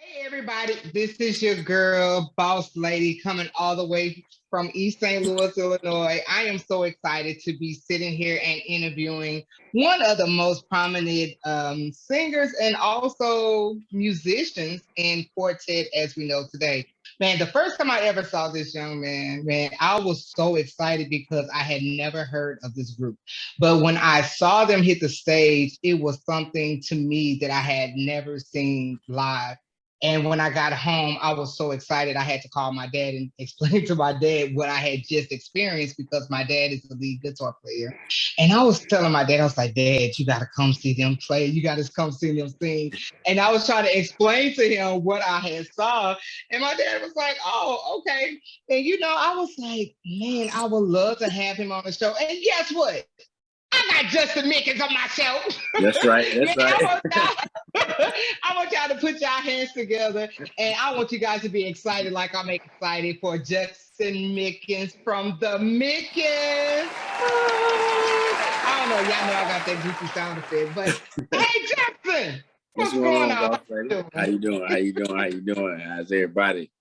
Hey everybody, this is your girl, Boss Lady, coming all the way from East St. Louis, Illinois. I am so excited to be sitting here and interviewing one of the most prominent singers and also musicians in quartet as we know today. Man, the first time I ever saw this young man, I was so excited because I had never heard of this group. But when I saw them hit the stage, it was something to me that I had never seen live. And when I got home, I was so excited. I had to call my dad and explain to my dad what I had just experienced because my dad is the lead guitar player. And I was telling my dad, I was like, Dad, you got to come see them play. You got to come see them sing. And I was trying to explain to him what I had saw. And my dad was like, oh, okay. And I was like, man, I would love to have him on the show. And guess what? I got Justin Mickens on my show. That's right. Man, That's right. I want y'all to put y'all hands together, and I want you guys to be excited like I'm excited for Justin Mickens from the Mickens. I don't know, y'all know I got that goofy sound effect, but hey, Justin, What's what's going going on, on? boss lady? How you doing? How you doing? How you doing? How's everybody?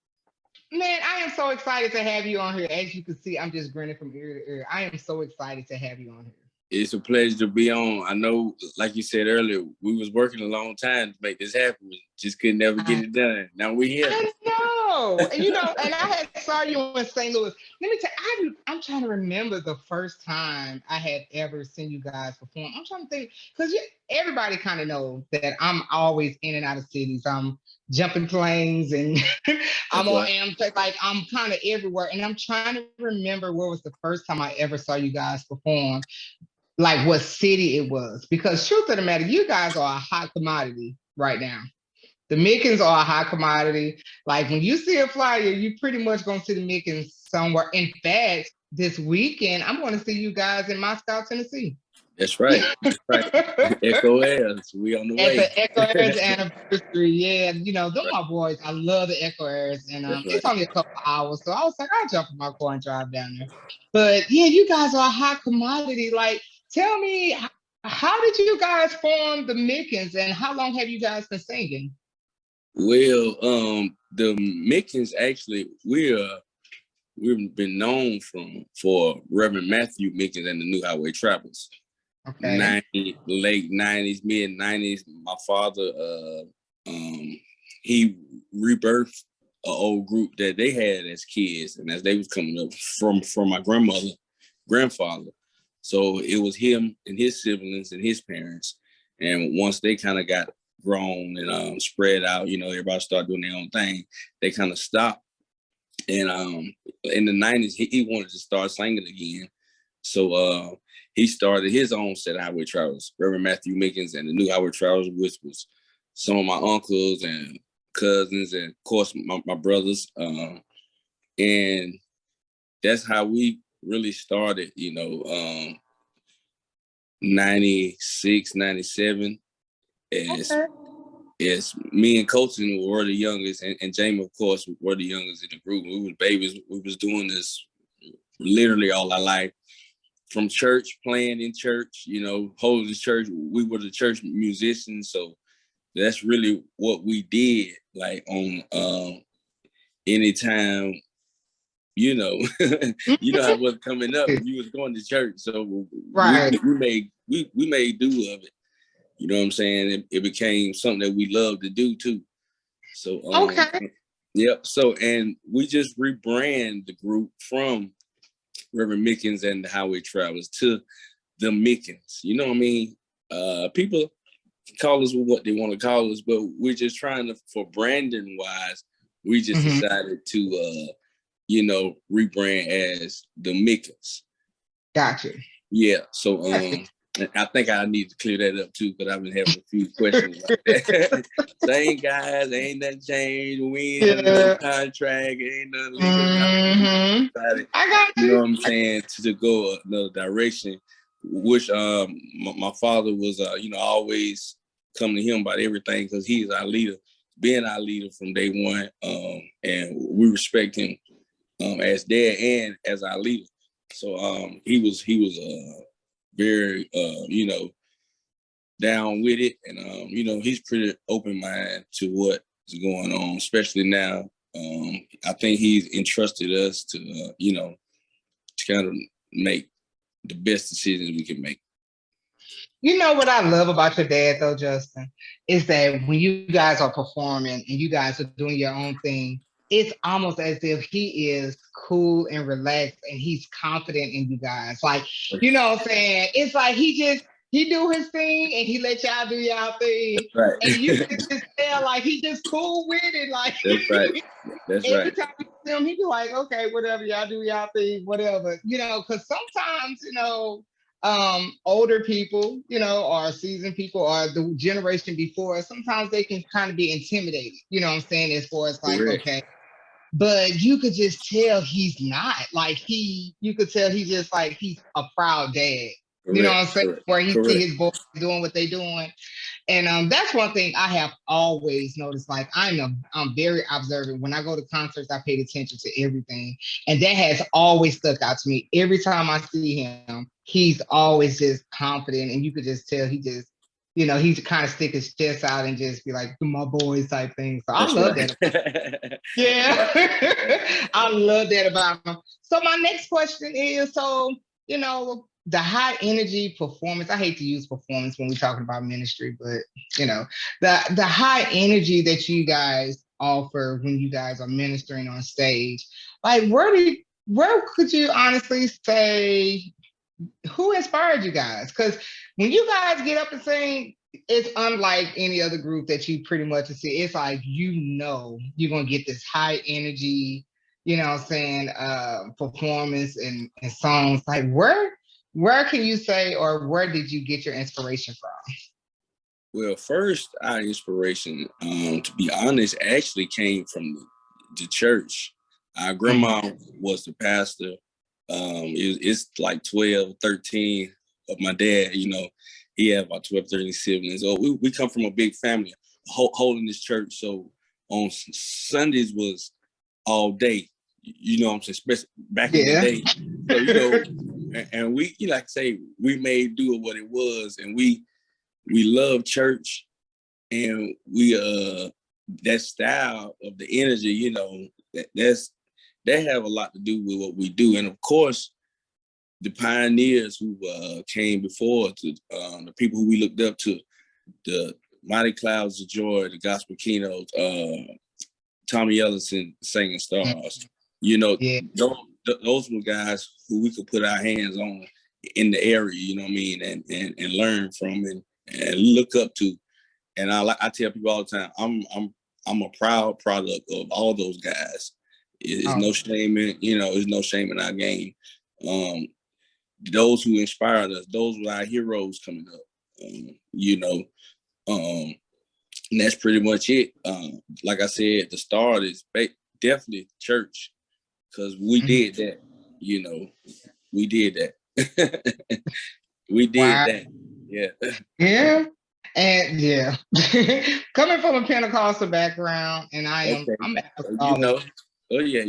Man, I am so excited to have you on here. As you can see, I'm just grinning from ear to ear. I am so excited to have you on here. It's a pleasure to be on. I know, like you said earlier, we was working a long time to make this happen. We just could never get it done. Now we here. I know. And I had saw you in St. Louis. Let me tell you, I'm trying to remember the first time I had ever seen you guys perform. I'm trying to think, because everybody kind of knows that I'm always in and out of cities. I'm jumping planes and I'm That's on right. Amtrak, like I'm kind of everywhere. And I'm trying to remember where was the first time I ever saw you guys perform, like what city it was. Because truth of the matter, you guys are a hot commodity right now. The Mickens are a hot commodity. Like when you see a flyer, you pretty much gonna see the Mickens somewhere. In fact, this weekend I'm going to see you guys in Moscow, Tennessee. That's right. That's right. Echo Airs. We on the At way. the Echo Airs anniversary, yeah, they're Right. my boys. I love the Echo Airs, and That's it's right. only a couple of hours, so I was like, I'll jump in my car and drive down there. But yeah, you guys are a hot commodity. Like, tell me, how did you guys form the Mickens, and how long have you guys been singing? Well, the Mickens actually we've been known for Reverend Matthew Mickens and the New Highway Travelers. Okay. Late 90s, mid 90s. My father he rebirthed an old group that they had as kids and as they was coming up from my grandfather. So it was him and his siblings and his parents. And once they kind of got grown and spread out, everybody started doing their own thing, they kind of stopped. And in the 90s, he wanted to start singing again. So he started his own set of Highway Travelers, Reverend Matthew Mickens and the New Highway Travelers, which was some of my uncles and cousins and, of course, my brothers. And that's how we really started, 96, 97. Okay. As me and Colton were the youngest, and Jamie, of course, were the youngest in the group. We were babies. We was doing this literally all our life. From church, playing in church, holding the church. We were the church musicians, so that's really what we did. Like on anytime, you know, you know how it was coming up. You was going to church, so Right. we made do of it. You know what I'm saying? It became something that we love to do too. So Okay. yep. So and we just rebrand the group from Reverend Mickens and the Highway Travelers to the Mickens. You know what I mean? People call us what they want to call us, but we're just trying to, for branding wise, we just decided to, rebrand as the Mickens. Gotcha. Yeah. So I think I need to clear that up too, because I've been having a few questions like that. Same guys, ain't nothing changed. We ain't no contract, ain't nothing legal. I got You know you. what I'm saying? To go another direction, which my father was, always coming to him about everything because he's our leader, being our leader from day one, and we respect him as dad and as our leader. So he was very down with it, and he's pretty open minded to what is going on, especially now. I think he's entrusted us to, to kind of make the best decisions we can make. You know what I love about your dad, though, Justin, is that when you guys are performing and you guys are doing your own thing, it's almost as if he is cool and relaxed and he's confident in you guys. Like, you know what I'm saying? It's like he do his thing and he let y'all do y'all thing. Right. And you can just tell like he just cool with it. Like That's right. That's every right. time you see him, he be like, okay, whatever, y'all do y'all thing, whatever. Because sometimes, older people, or seasoned people or the generation before, sometimes they can kind of be intimidated, you know what I'm saying, as far as like, Correct. okay. But you could just tell he's not. Like you could tell he's just like he's a proud dad. Correct. You know what I'm saying? Correct. Where he Correct. see his boys doing what they doing. And that's one thing I have always noticed. Like I'm very observant. When I go to concerts, I paid attention to everything. And that has always stuck out to me. Every time I see him, he's always just confident. And you could just tell he just, he kind of stick his chest out and just be like, my boys type thing. So I love that. Yeah. I love that about him. So my next question is, the high energy performance. I hate to use performance when we're talking about ministry, but the high energy that you guys offer when you guys are ministering on stage, like where could you honestly say who inspired you guys? Because when you guys get up and sing, it's unlike any other group that you pretty much see. It's like you're gonna get this high energy, performance and songs. Like where can you say, or where did you get your inspiration from? Well, first, our inspiration, to be honest, actually came from the church. Our grandma was the pastor. It's like 12, 13 of my dad, he had about 12, 13 siblings. So we come from a big family holding this church. So on Sundays was all day, you know what I'm saying, especially back in the day. So, and we, like I say, we made do of what it was. And we love church, and we that style of the energy, that have a lot to do with what we do. And of course, the pioneers who came before, to the people who we looked up to, the Mighty Clouds of Joy, the Gospel Keynotes, Tommy Ellison, Singing Stars. Those were guys who we could put our hands on in the area, you know what I mean, and learn from and look up to. And I tell people all the time, I'm a proud product of all those guys. There's no shame in, there's no shame in our game. Those who inspired us, those were our heroes coming up. And that's pretty much it. Like I said, the start is definitely church, because we did that. We did that. We did that. Yeah. Yeah. And yeah, coming from a Pentecostal background, and I'm apostolic. Oh yeah,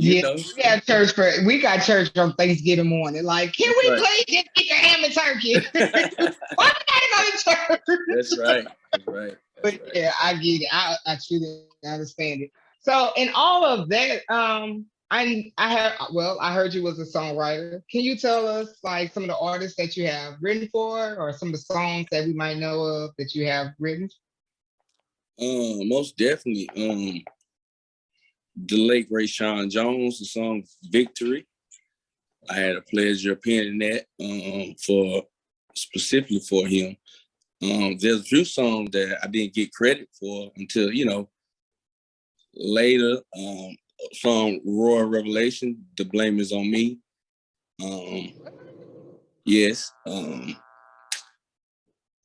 We got church on Thanksgiving morning. Like, can we please just get the ham and turkey? Why gotta go to church? That's right. But yeah, I get it. I truly understand it. So in all of that, I heard you was a songwriter. Can you tell us like some of the artists that you have written for, or some of the songs that we might know of that you have written? Most definitely. The late Ray Sean Jones, the song "Victory." I had a pleasure of penning that specifically for him. There's a few songs that I didn't get credit for until later. From Royal Revelation, "The Blame Is on Me." Yes.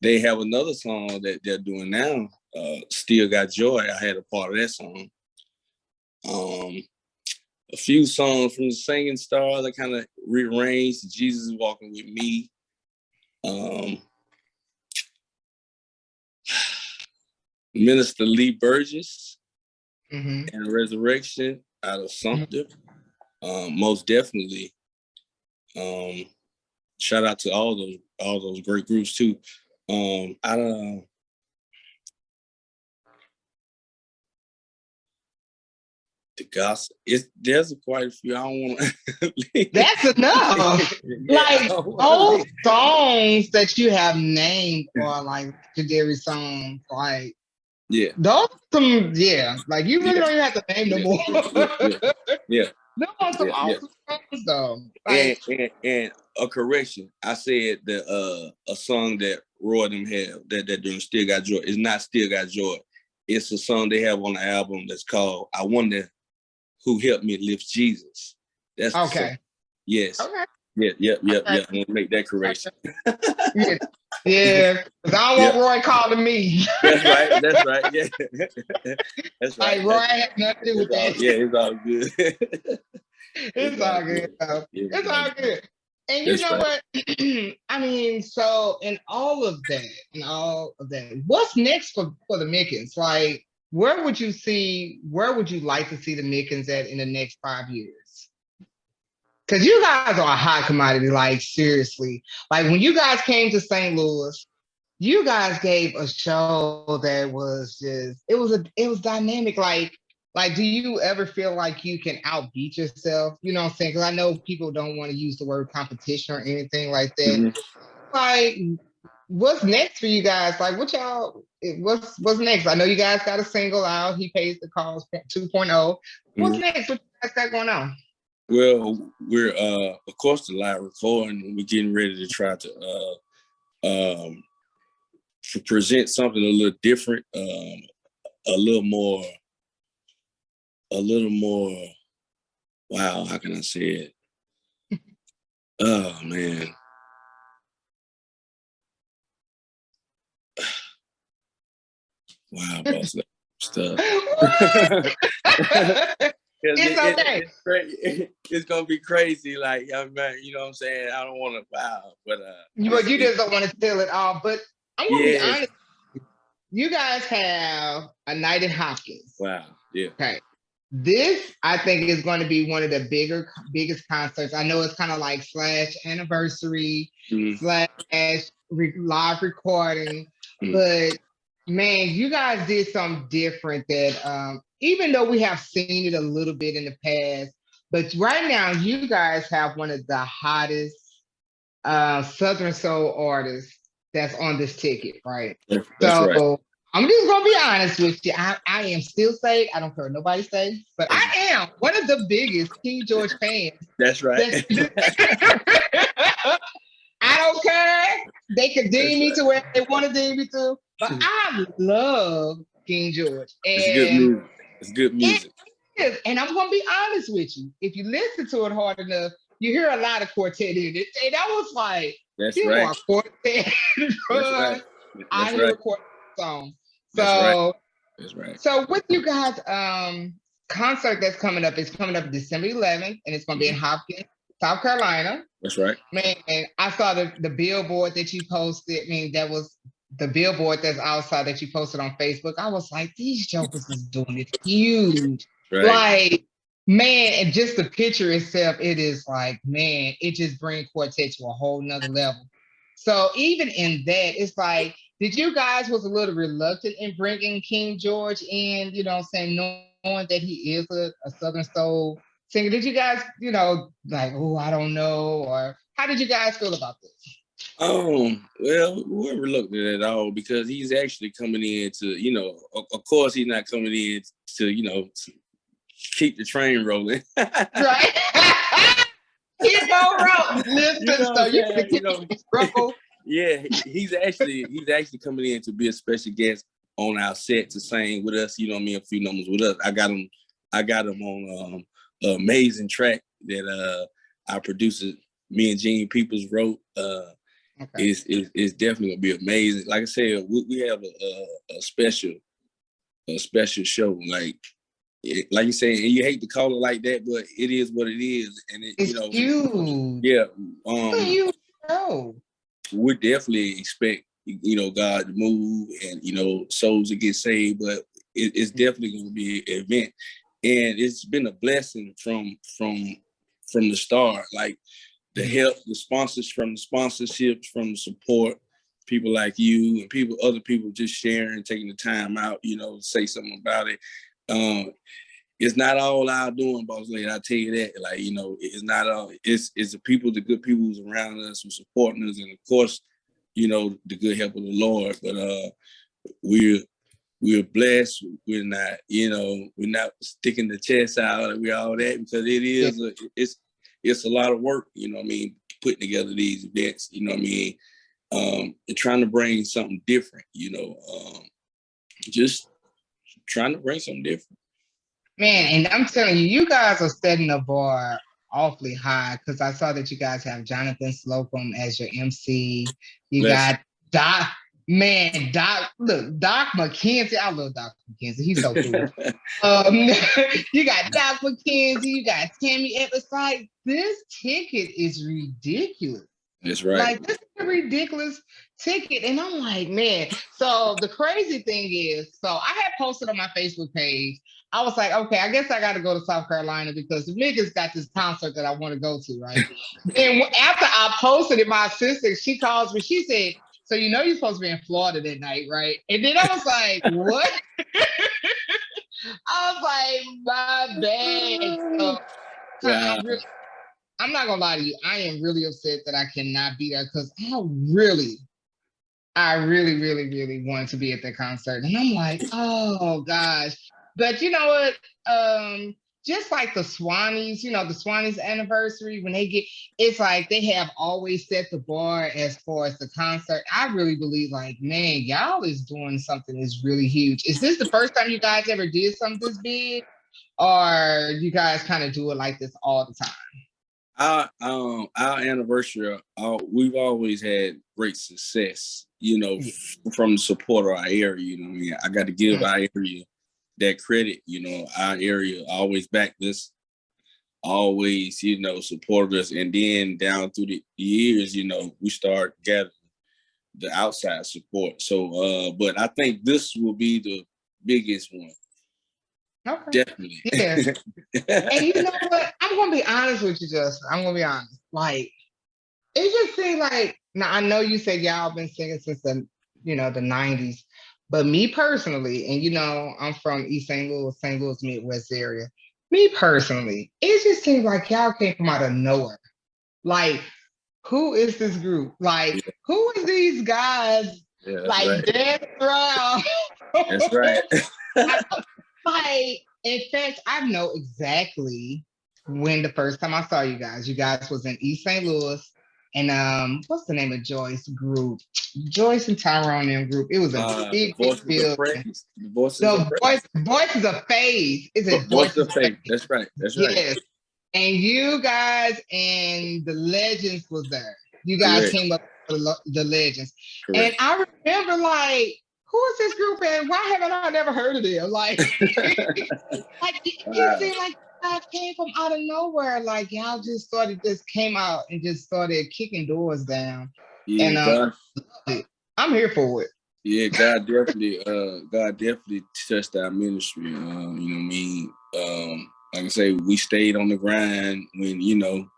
They have another song that they're doing now, "Still Got Joy." I had a part of that song. A few songs from the Singing Stars I kind of rearranged. "Jesus Is Walking With Me." Minister Lee Burgess and "Resurrection" out of Sumter. Most definitely. Shout out to all those great groups too. The gospel. There's quite a few. I don't want to. That's enough. Yeah, Like those songs that you have named are like legendary songs. Like yeah, those some like you really yeah, don't even have to name them more. yeah, Them are some yeah. awesome songs though. Like And a correction. I said that a song that Roy them have that doing Still Got Joy is not Still Got Joy. It's a song they have on the album that's called I Wonder Who Helped Me Lift Jesus. That's the song. okay. Yes. Okay. Yeah. Okay. I'm gonna make that correction. Yeah. Yeah. Because I don't want Roy calling me. That's right. Yeah. That's right. Like Roy had nothing to do with that. It's all good. It's all good though. It's all good. And you That's know right. what? I mean, so in all of that, what's next for the Mickens? Like, where would you like to see the Mickens at in the next 5 years? Because you guys are a hot commodity, like seriously. Like when you guys came to St. Louis, you guys gave a show that was just it was dynamic. Like, do you ever feel like you can outbeat yourself? You know what I'm saying? Because I know people don't want to use the word competition or anything like that. Mm-hmm. Like, what's next for you guys? Like, what's next? I know you guys got a single out. He Pays the Cost 2.0. What's next? What you guys got going on? Well, we're of course the live recording. We're getting ready to try to present something a little different, a little more. Wow, how can I say it? Oh man. Wow, boss stuff. It's okay. It's gonna be crazy. Like, man, you know what I'm saying? I don't want to but you just don't want to tell it all. But I'm gonna be honest. You guys have a night in Hopkins. Wow. Yeah. Okay. This, I think, is going to be one of the biggest concerts. I know it's kind of like / anniversary / live recording, but man, you guys did something different that even though we have seen it a little bit in the past, but right now you guys have one of the hottest Southern Soul artists that's on this ticket, right? That's so right. I'm just gonna be honest with you. I am still saved. I don't care what nobody says, but I am one of the biggest King George fans. That's right. I don't care. They could deem me to where they want to deem me to, but I love King George. And it's good music. It is. And I'm gonna be honest with you. If you listen to it hard enough, you hear a lot of quartet in it. And I was like, that's right. Quartet. I hear a quartet song. So that's right. So with you guys, concert that's coming up is coming up December 11th, and it's gonna be in Hopkins, South Carolina. That's right. Man, I saw the billboard that you posted. I mean, that was the billboard that's outside that you posted on Facebook. I was like, these jokers is doing it huge. Right. Like, man, and just the picture itself, it is like, man, it just brings Quartet to a whole nother level. So even in that, it's like, did you guys was a little reluctant in bringing King George in, you know what I'm saying, knowing that he is a Southern Soul singer? Did you guys, like, oh, I don't know, or how did you guys feel about this? Well, we weren't reluctant at all because he's actually coming in to, of course he's not coming in to, to keep the train rolling. Right. Keep on rolling. Listen, so you can keep struggle. Yeah, he's actually coming in to be a special guest on our set to sing with us, you know what I mean, a few numbers with us. I got him on an amazing track that our producer, me and Gene Peoples wrote. Is definitely gonna be amazing. Like I said, we have a special show. Like you say, and you hate to call it like that, but it is what it is, and it's huge. Yeah. Huge show. We definitely expect God to move and souls to get saved, but it's definitely going to be an event, and it's been a blessing from the start. Like the help, the sponsors, from the sponsorships, from the support, people like you and other people just sharing, taking the time out, to say something about it. it's not all our doing, boss lady. I tell you that. Like, you know, it's not all. It's the people, the good people who's around us, who supporting us, and of course, you know, the good help of the Lord. But we're blessed. We're not, you know, we're not sticking the chest out and we're all that, because it is it's a lot of work. You know what I mean? Putting together these events. You know what I mean? And trying to bring something different. You know, just trying to bring something different. Man, and I'm telling you, you guys are setting the bar awfully high, because I saw that you guys have Jonathan Slocum as your MC. You Bless got Doc, man, Doc McKenzie. I love Doc McKenzie. He's so cool. You got Doc McKenzie, you got Tammy Evans. Like, this ticket is ridiculous. That's right. Like, this is a ridiculous ticket. And I'm like, man. So the crazy thing is, so I had posted on my Facebook page. I was like, okay, I guess I got to go to South Carolina because the niggas got this concert that I want to go to, right? And after I posted it, my sister, she calls me. She said, so you know you're supposed to be in Florida that night, right? And then I was like, what? I was like, my bad. So, Wow. I'm not gonna lie to you. I am really upset that I cannot be there, because I really, really, really wanted to be at that concert. And I'm like, oh gosh. But you know what? Just like the Swannies, you know, the Swannies anniversary, when they get, it's like they have always set the bar as far as the concert. I really believe, like, man, y'all is doing something that's really huge. Is this the first time you guys ever did something this big? Or you guys kind of do it like this all the time? Our anniversary, we've always had great success, you know, from the support of our area. You know what I mean? I got to give our area that credit. You know, our area always backed us, always, you know, supported us. And then down through the years, you know, we start gathering the outside support. So, but I think this will be the biggest one. Okay. Definitely. Yeah. And you know what? I'm gonna be honest with you, Justin. I'm gonna be honest. Like, it just seems like, now I know you said y'all been singing since the, you know, the 90s, but me personally, and you know, I'm from East St. Louis Midwest area. Me personally, it just seems like y'all came from out of nowhere. Like, who is this group? Like, who is these guys? Like, right. dance around. That's right. Like, in fact, I know exactly when the first time I saw you guys. You guys was in East St. Louis, and what's the name of Joyce group? Joyce and Tyrone and group. It was a big building. The Voices of Faith. Is it Voices of Faith? That's right. That's right. Yes. And you guys and the Legends was there. You guys came up with the Legends. Correct. And I remember, like, who is this group and why haven't I never heard of them? Like, like it seemed like y'all came from out of nowhere. Like, y'all just came out and just started kicking doors down. Yeah, and I'm here for it. Yeah, God definitely touched our ministry. You know what I mean? Like I say, we stayed on the grind when, you know,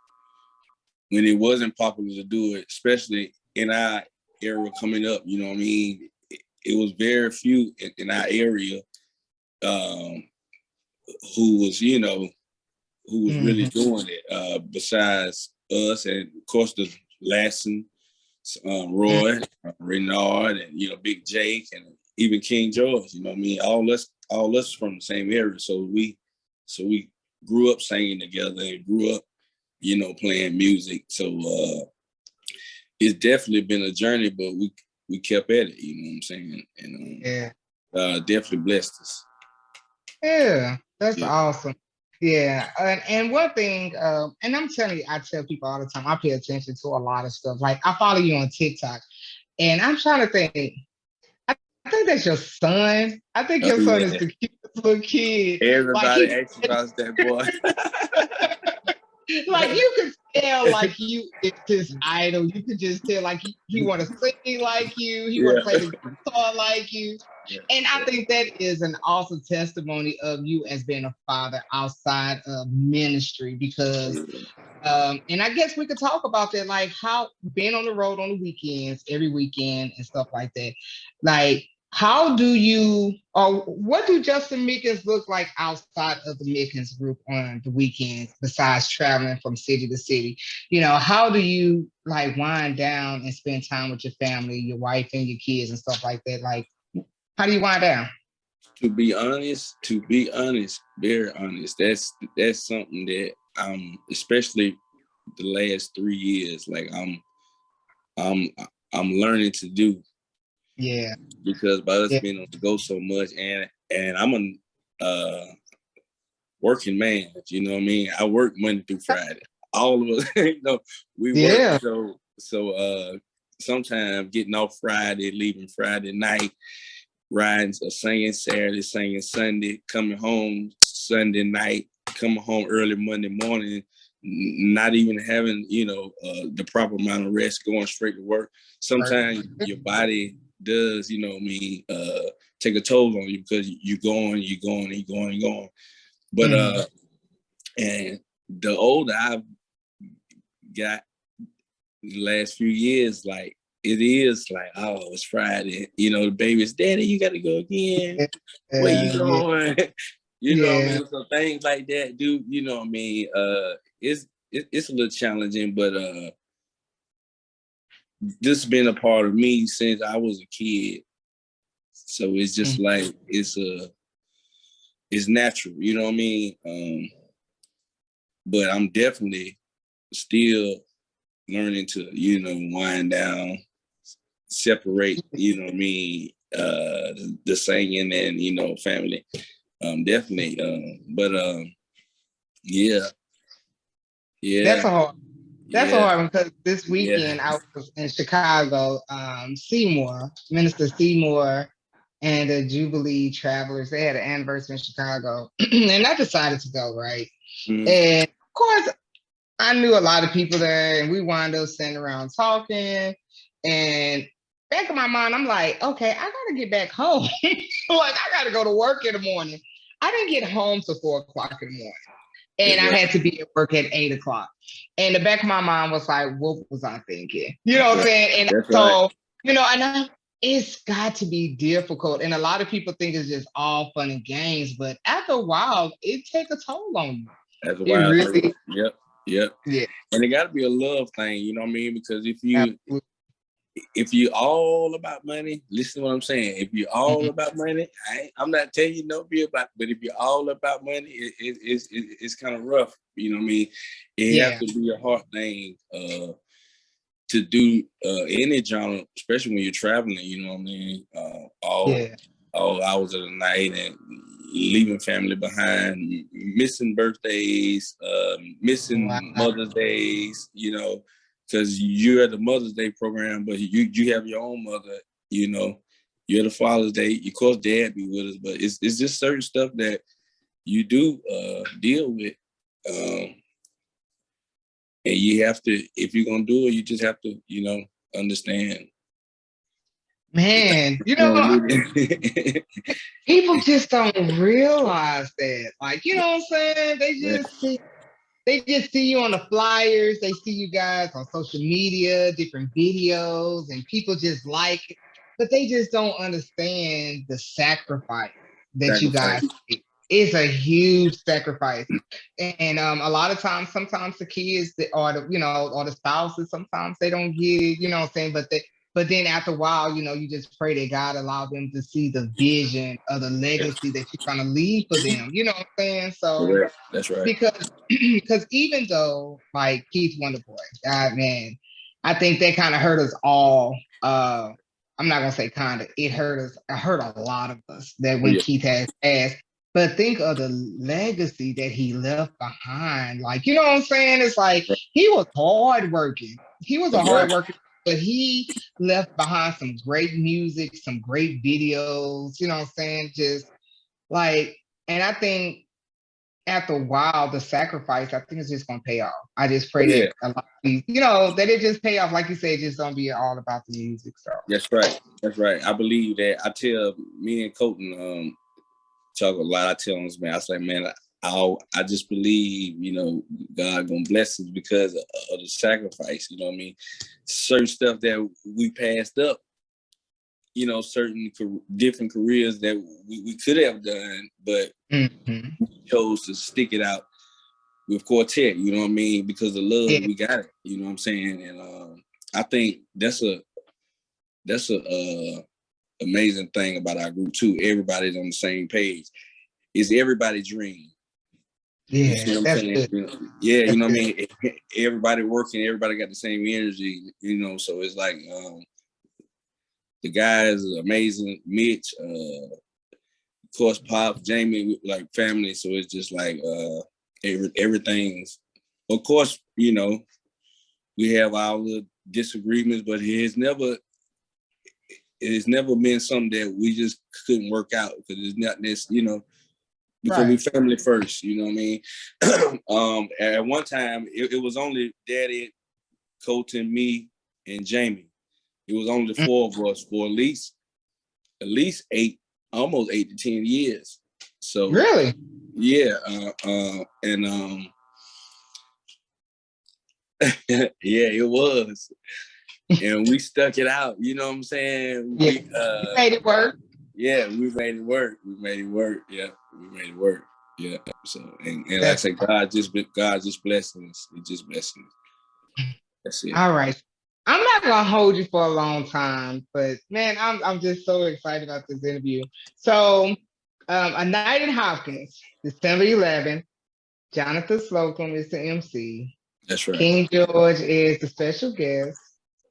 when it wasn't popular to do it, especially in our area coming up. You know what I mean? It was very few in our area who was, you know, who was really doing it, besides us and, of course, the Lassen, Roy, Renard, and, you know, Big Jake, and even King George. You know what I mean? All us from the same area. So we grew up singing together and grew up, you know, playing music. So it's definitely been a journey, but we kept at it. You know what I'm saying? And definitely blessed us. Yeah, that's awesome. Yeah, and one thing, and I'm telling you, I tell people all the time, I pay attention to a lot of stuff. Like, I follow you on TikTok, and I'm trying to think. I think that's your son. I think your son is the cutest little kid. Everybody asks about that boy. Like, you could tell, like, you it's his idol. You could just tell, like, he want to sing like you. He want to play the guitar like you. And I think that is an awesome testimony of you as being a father outside of ministry, because, and I guess we could talk about that, like, how being on the road on the weekends, every weekend and stuff like that. Like, how do you, or what do Justin Mickens look like outside of the Mickens group on the weekends, besides traveling from city to city? How do you like wind down and spend time with your family, your wife and your kids and stuff like that? Like, how do you wind down? To be honest, very honest, that's something that especially the last 3 years, like I'm I'm learning to do, Yeah. because by us Yeah. being on the go so much, and I'm a working man, you know what I mean? I work Monday through Friday. All of us, we work. Yeah. So sometimes getting off Friday, leaving Friday night, riding or singing Saturday, singing Sunday, coming home Sunday night, coming home early Monday morning, not even having, the proper amount of rest, going straight to work. Sometimes your body does, take a toll on you, because you're going. But and the older I've got the last few years, like, it is like, oh, it's Friday. The baby's, daddy, you got to go again. Where you going? You know what I mean? So things like that, dude, you know what I mean? It's a little challenging, but this has been a part of me since I was a kid. So it's just like, it's natural, you know what I mean? But I'm definitely still learning to, wind down, separate, you know what I mean, the singing and, family. Definitely. But yeah. That's a hard. That's a Yeah. hard one because this Yeah. weekend I was in Chicago. Seymour, Minister Seymour, and the Jubilee Travelers. They had an anniversary in Chicago, and I decided to go. Right, and of course I knew a lot of people there, and we wound up sitting around talking. And back in my mind, I'm like, okay, I gotta get back home. Like I gotta go to work in the morning. I didn't get home till 4 o'clock in the morning, and I had to be at work at 8 o'clock. And the back of my mind was like, what was I thinking? You know what I'm saying? And That's right. so, it's got to be difficult. And a lot of people think it's just all fun and games, but after a while, it takes a toll on you. After a It while, really, yep. yeah, And it got to be a love thing, you know what I mean? Because absolutely. if you're all about money, listen to what I'm saying. If you're all about money, I'm not telling you no be about, but if you're all about money, it's kind of rough. You know what I mean? It has to be a hard thing to do any genre, especially when you're traveling. You know what I mean? All hours of the night, and leaving family behind, missing birthdays, missing Mother's Days. Because you're at the Mother's Day program, but you have your own mother. You're the Father's Day. Of course, Dad be with us, but it's just certain stuff that you do deal with. And you have to, if you're gonna do it, you just have to, understand. Man, people just don't realize that. Like, you know what I'm saying? They just see you on the flyers. They see you guys on social media, different videos, and people just like it, but they just don't understand the sacrifice that you guys make. It's a huge sacrifice. And a lot of times, sometimes the kids or the spouses, sometimes they don't get it, you know what I'm saying? But then after a while, you just pray that God allow them to see the vision of the legacy that you're trying to leave for them. You know what I'm saying? So Correct. That's right. because even though like Keith Wonderboy, God man, I think that kind of hurt us all. I'm not gonna say kind of, it hurt us. It hurt a lot of us that when Keith has passed. But think of the legacy that he left behind. Like, you know what I'm saying? It's like he was hard working. He was a hard worker, but he left behind some great music, some great videos, you know what I'm saying? Just like, and I think after a while, the sacrifice, I think it's just gonna pay off. I just pray that a lot of these, that it just pay off. Like you said, just don't be all about the music. So that's right. I believe that. I tell me and Colton, talk a lot. I tell him, man, I say, man, I just believe, God gonna bless us because of the sacrifice. You know what I mean? Certain stuff that we passed up, certain different careers that we could have done, but mm-hmm. we chose to stick it out with Quartet, you know what I mean? Because of love, we got it, you know what I'm saying? And I think that's a amazing thing about our group too. Everybody's on the same page. It's everybody's dream. Yeah, you see what I'm that's saying? good. Yeah, that's you know good. what I mean? Everybody working, everybody got the same energy, so it's like the guys are amazing. Mitch, of course, Pop, Jamie, like family. So it's just like everything's, of course, we have our little disagreements, but it's never been something that we just couldn't work out because it's not this, because we family first, you know what I mean? At one time, it was only Daddy, Colton, me, and Jamie. It was only the four of us for at least 8, almost 8 to 10 years. So really, yeah, yeah, it was, and we stuck it out. You know what I'm saying? Yeah. We made it work. Yeah, we made it work. Yeah, we made it work. Yeah. So and like I said, God just blessing us. He just blessing us. That's it. All right. I'm not gonna hold you for a long time, but man, I'm just so excited about this interview. So, A Night in Hopkins, December 11th. Jonathan Slocum is the MC. That's right. King George is the special guest.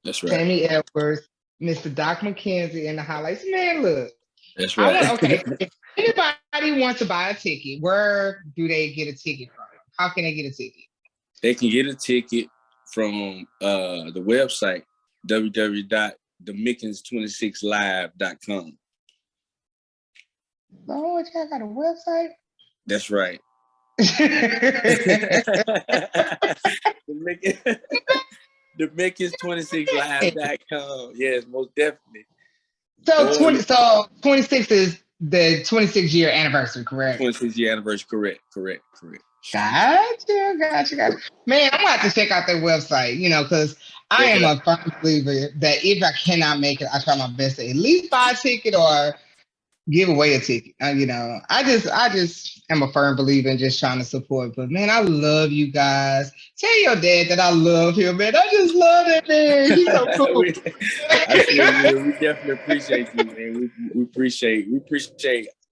That's right. Tammy Edwards, Mr. Doc McKenzie, and the highlights. Man, look. That's right. If anybody wants to buy a ticket, where do they get a ticket from? How can they get a ticket? They can get a ticket from the website, www.themickens26live.com. Oh, y'all got a website? That's right. The Mickens26live.com. Yes, most definitely. So 26 is the 26-year anniversary, correct? 26-year anniversary, correct. Gotcha. Man, I'm gonna have to check out their website, because I am a firm believer that if I cannot make it, I try my best to at least buy a ticket or give away a ticket. I just am a firm believer in just trying to support. But man, I love you guys. Tell your dad that I love him, man. I just love that man. He's so cool. we definitely appreciate you, man. We appreciate.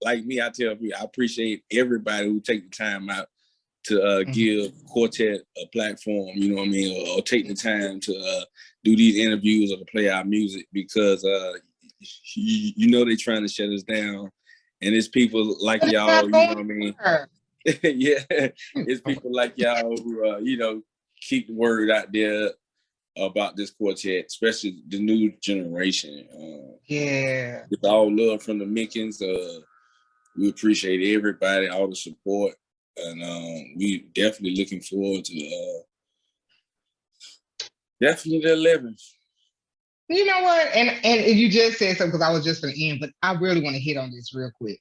Like me, I tell people, I appreciate everybody who take the time out to give Quartet a platform. You know what I mean, or take the time to do these interviews or to play our music because they're trying to shut us down, and it's people like y'all. You know what I mean? Yeah, it's people like y'all who keep the word out there about this quartet, especially the new generation. Yeah, with all love from the Mickens. We appreciate everybody, all the support, and we definitely looking forward to definitely the 11th. You know what? And you just said something because I was just going to end, but I really want to hit on this real quick.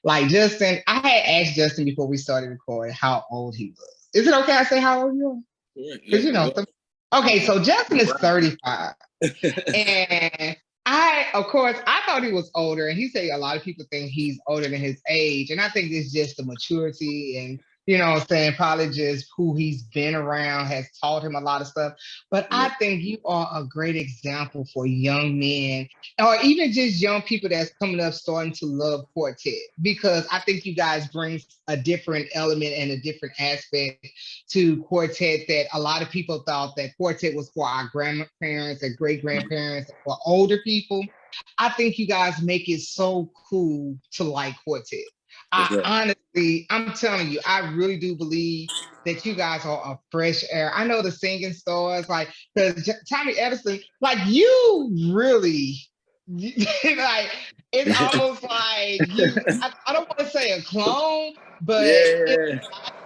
Like Justin, I had asked Justin before we started recording how old he was. Is it okay I say how old you are? Because okay, so Justin is 35. And of course, I thought he was older, and he said a lot of people think he's older than his age. And I think it's just the maturity and probably just who he's been around has taught him a lot of stuff. But I think you are a great example for young men or even just young people that's coming up starting to love Quartet, because I think you guys bring a different element and a different aspect to Quartet that a lot of people thought that Quartet was for our grandparents and great-grandparents, for older people. I think you guys make it so cool to like Quartet. Honestly, I'm telling you, I really do believe that you guys are a fresh air. I know the singing stars, like, because Tommy Edison, like, you really, like, it's almost like I don't want to say a clone, but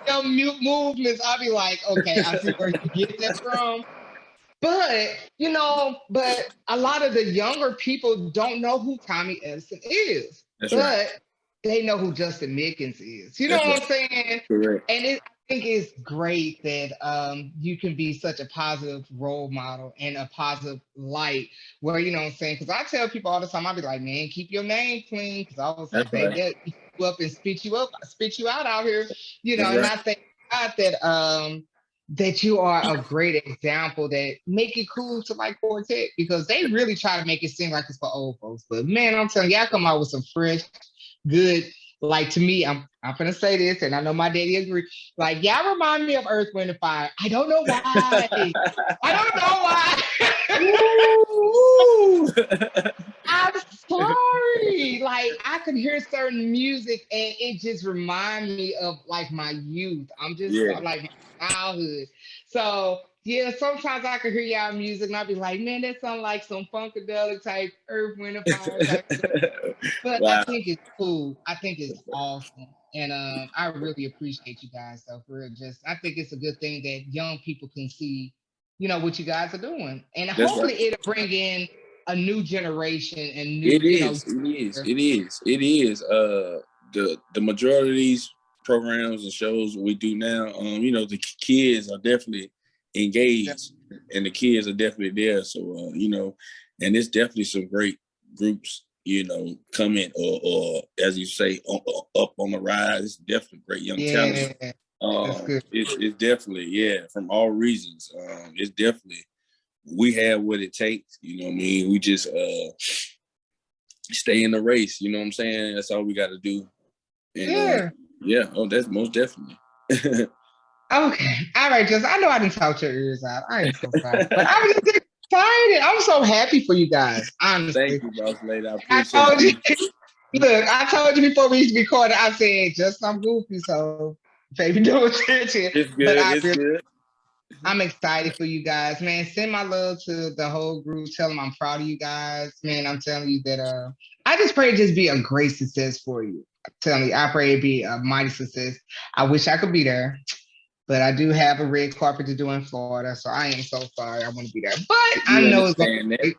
your movements, I'll be like, okay, I see where you get that from. But, but a lot of the younger people don't know who Tommy Edison is. They know who Justin Mickens is. You know what I'm saying? Correct. And think it's great that you can be such a positive role model and a positive light where, you know what I'm saying? Because I tell people all the time, I'll be like, man, keep your name clean. Because I was like, That's baby, right. they'll eat you up and spit you out out here, you know. That's And right. I think God that you are a great example that make it cool to like Quartet because they really try to make it seem like it's for old folks. But man, I'm telling you, I come out with some fresh, good. Like to me, I'm gonna say this, and I know my daddy agree. Like y'all remind me of Earth, Wind, and Fire. I don't know why. I don't know why. Woo! I'm sorry. Like I could hear certain music and it just remind me of like my youth. Yeah. Like my childhood. So yeah, sometimes I could hear y'all music and I'll be like, man, that sounds like some funkadelic type Earth, Wind, and Fire type stuff. But I Wow. think it's cool. I think it's awesome. And I really appreciate you guys. So for real, just I think it's a good thing that young people can see, you know, what you guys are doing. And That's right. hopefully it'll bring in a new generation and It new, you know, is. It is. It is. It is. The majority of these programs and shows we do now, the kids are definitely engaged, and the kids are definitely there. So, and it's definitely some great groups, coming or as you say, up on the rise. It's definitely great young talent. yeah, that's good. It's definitely, yeah, from all reasons. It's definitely we have what it takes. You know what I mean? We just stay in the race. You know what I'm saying? That's all we got to do. And Yeah. yeah, that's most definitely. Okay. All right, just I know I didn't talk your ears out. I am so sorry. But I'm just excited. I'm so happy for you guys, Thank honestly. you, boss lady. I I appreciate told you, you. look, I told you before we recorded, I said just I'm goofy, so baby do it. It's But good. It's good. I'm excited for you guys, man. Send my love to the whole group. Tell them I'm proud of you guys, man. I'm telling you that I just pray it just be a great success for you. I'm telling you, I pray it be a mighty success. I wish I could be there, but I do have a red carpet to do in Florida, so I am so sorry. I want to be there, but I We know it's gonna understand that. be great.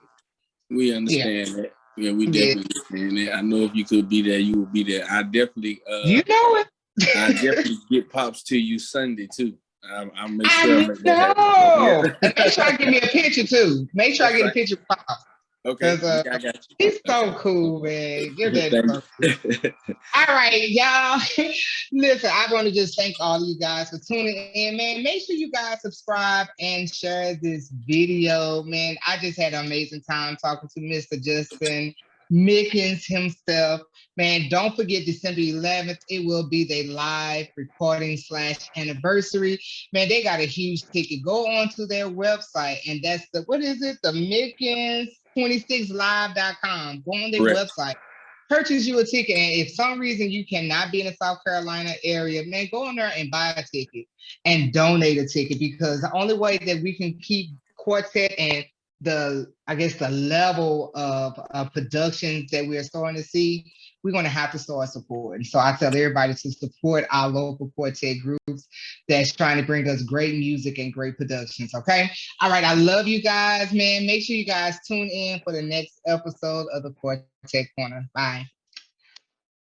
We Yeah, understand that. Yeah, we yeah. definitely understand that. I know if you could be there, you would be there. You know I it. definitely get pops to you Sunday too. I'll make sure I I make that happen. know. Yeah. And make sure I give me a picture too. Make sure I That's get a right. picture of Pops. Okay. Because Yeah, I got he's you. so cool, man. Your Okay. daddy's Thank so cool. you. All right, y'all. Listen, I want to just thank all of you guys for tuning in, man. Make sure you guys subscribe and share this video, man. I just had an amazing time talking to Mr. Justin Mickens himself. Man, don't forget December 11th. It will be their live recording / anniversary. Man, they got a huge ticket. Go on to their website, and that's what is it? The Mickens26live.com. Go on their Correct. website, purchase you a ticket. And if some reason you cannot be in the South Carolina area, man, go in there and buy a ticket and donate a ticket because the only way that we can keep Quartet and I guess the level of productions that we're starting to see, we're going to have to start supporting. So I tell everybody to support our local Quartet groups that's trying to bring us great music and great productions. Okay. All right. I love you guys, man. Make sure you guys tune in for the next episode of the Quartet Corner. Bye.